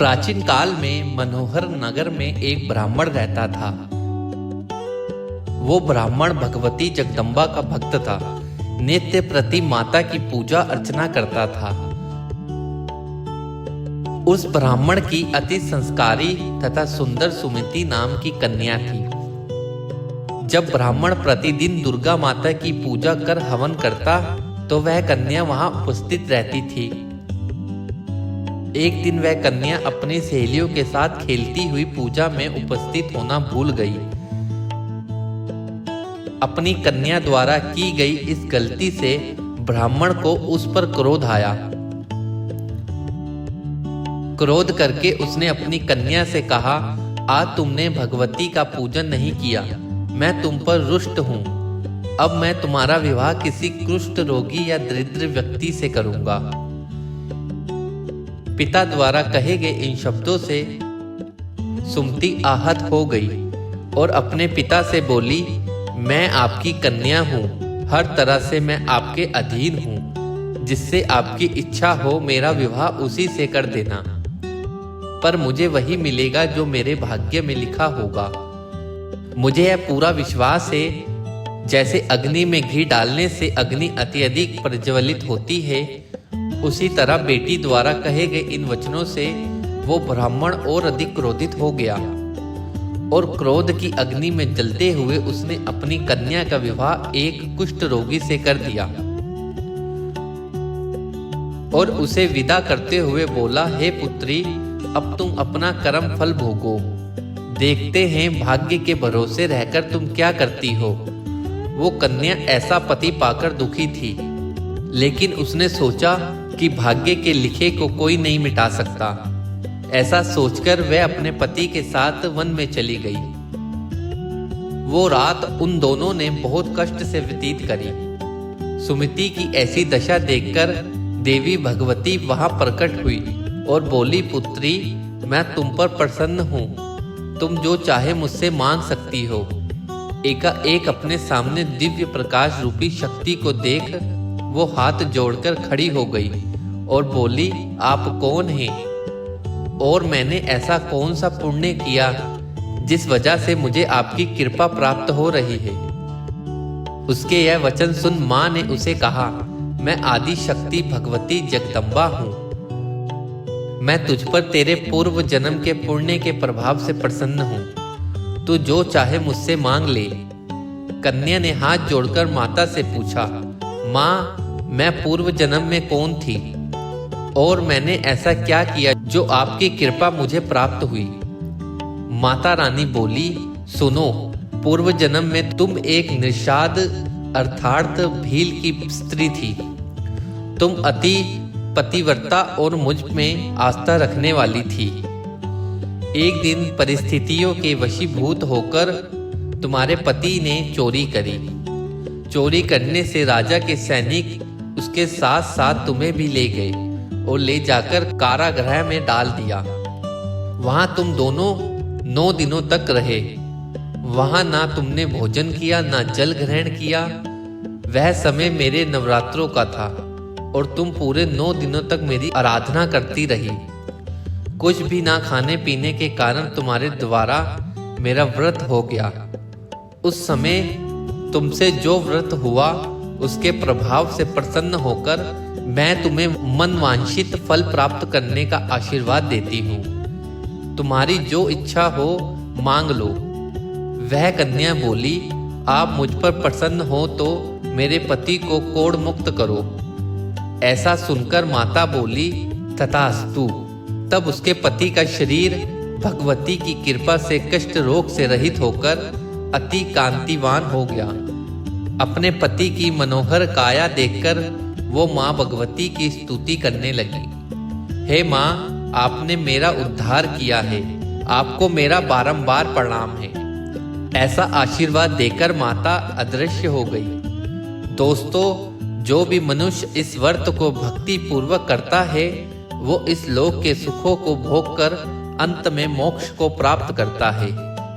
प्राचीन काल में मनोहर नगर में एक ब्राह्मण रहता था। वो ब्राह्मण भगवती जगदम्बा का भक्त था। नित्य प्रति माता की पूजा अर्चना करता था। उस ब्राह्मण की अति संस्कारी तथा सुंदर सुमति नाम की कन्या थी। जब ब्राह्मण प्रतिदिन दुर्गा माता की पूजा कर हवन करता तो वह कन्या वहां उपस्थित रहती थी। एक दिन वह कन्या अपनी सहेलियों के साथ खेलती हुई पूजा में उपस्थित होना भूल गई। अपनी कन्या द्वारा की गई इस गलती से ब्राह्मण को उस पर क्रोध आया। क्रोध करके उसने अपनी कन्या से कहा, आज तुमने भगवती का पूजन नहीं किया, मैं तुम पर रुष्ट हूं। अब मैं तुम्हारा विवाह किसी कुष्ठ रोगी या दरिद्र व्यक्ति से करूंगा। पिता द्वारा कहे गए इन शब्दों से सुमति आहत हो गई और अपने पिता से बोली, मैं आपकी कन्या हूँ, हर तरह से मैं आपके अधीन हूँ। जिससे आपकी इच्छा हो मेरा विवाह उसी से कर देना, पर मुझे वही मिलेगा जो मेरे भाग्य में लिखा होगा। मुझे यह पूरा विश्वास है, जैसे अग्नि में घी डालने से अग्नि अत्यधिक प्रज्वलित होती है, उसी तरह बेटी द्वारा कहे गए इन वचनों से वो ब्राह्मण और अधिक क्रोधित हो गया और क्रोध की अग्नि में जलते हुए उसने अपनी कन्या का विवाह एक कुष्ठ रोगी से कर दिया और उसे विदा करते हुए बोला, हे पुत्री, अब तुम अपना कर्म फल भोगो। देखते हैं भाग्य के भरोसे रहकर तुम क्या करती हो। वो कन्या ऐसा पति पाकर दुखी थी, लेकिन उसने सोचा कि भाग्य के लिखे को कोई नहीं मिटा सकता। ऐसा सोचकर वह अपने पति के साथ वन में चली गई। वो रात उन दोनों ने बहुत कष्ट से व्यतीत करी। सुमति की ऐसी दशा देखकर देवी भगवती वहां प्रकट हुई और बोली, पुत्री, मैं तुम पर प्रसन्न हूँ, तुम जो चाहे मुझसे मांग सकती हो। एकाएक अपने सामने दिव्य प्रकाश रूपी शक्ति को देख वो हाथ जोड़कर खड़ी हो गई और बोली, आप कौन हैं और मैंने ऐसा कौन सा पुण्य किया जिस वजह से मुझे आपकी कृपा प्राप्त हो रही है। उसके यह वचन सुन मां ने उसे कहा, मैं आदि शक्ति भगवती जगदम्बा हूँ। मैं तुझ पर तेरे पूर्व जन्म के पुण्य के प्रभाव से प्रसन्न हूँ। तू जो चाहे मुझसे मांग ले। कन्या ने हाथ जोड़कर माता से पूछा, माँ, मैं पूर्व जन्म में कौन थी और मैंने ऐसा क्या किया जो आपकी कृपा मुझे प्राप्त हुई। माता रानी बोली, सुनो, पूर्व जन्म में तुम एक निषाद अर्थात भील की स्त्री थी। तुम अति पतिव्रता और मुझ में आस्था रखने वाली थी। एक दिन परिस्थितियों के वशीभूत होकर तुम्हारे पति ने चोरी करी। चोरी करने से राजा के सैनिक उसके साथ साथ तुम्हें भी ले गए और ले जाकर कारागृह में डाल दिया। वहां तुम दोनों 9 दिनों तक रहे। वहां ना तुमने भोजन किया, ना जल ग्रहण किया। वह समय मेरे नवरात्रों का था और तुम पूरे 9 दिनों तक मेरी आराधना करती रही। कुछ भी ना खाने पीने के कारण तुम्हारे द्वारा मेरा व्रत हो गया। उस समय तुमसे जो व्रत हुआ उसके प्रभाव से प्रसन्न होकर मैं तुम्हें मनवांछित फल प्राप्त करने का आशीर्वाद देती हूँ। तुम्हारी जो इच्छा हो मांग लो। वह कन्या बोली, आप मुझ पर प्रसन्न हो तो मेरे पति को कोढ़ मुक्त करो। ऐसा सुनकर माता बोली, तथास्तु। तब उसके पति का शरीर भगवती की कृपा से कष्ट रोग से रहित होकर अति कांतिवान हो गया। अपने पति की मनोहर काया देखकर वो माँ भगवती की स्तुति करने लगी। हे माँ, आपने मेरा उद्धार किया है, आपको मेरा बारंबार प्रणाम है। ऐसा आशीर्वाद देकर माता अदृश्य हो गई। दोस्तों, जो भी मनुष्य इस व्रत को भक्ति पूर्वक करता है वो इस लोक के सुखों को भोग कर अंत में मोक्ष को प्राप्त करता है।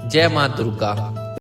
जय मां दुर्गा।